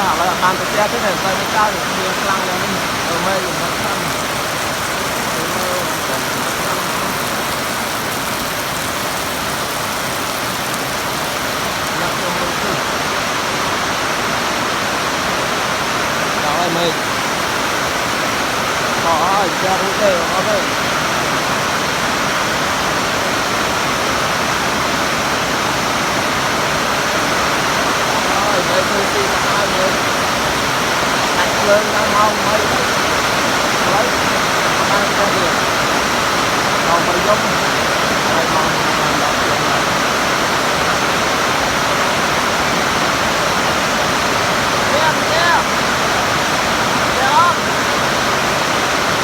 hoặc là bàn tay thế này quay lên cao thì nhiều lăng lên ở mây thì nó thăng mây có ra rút đây có đây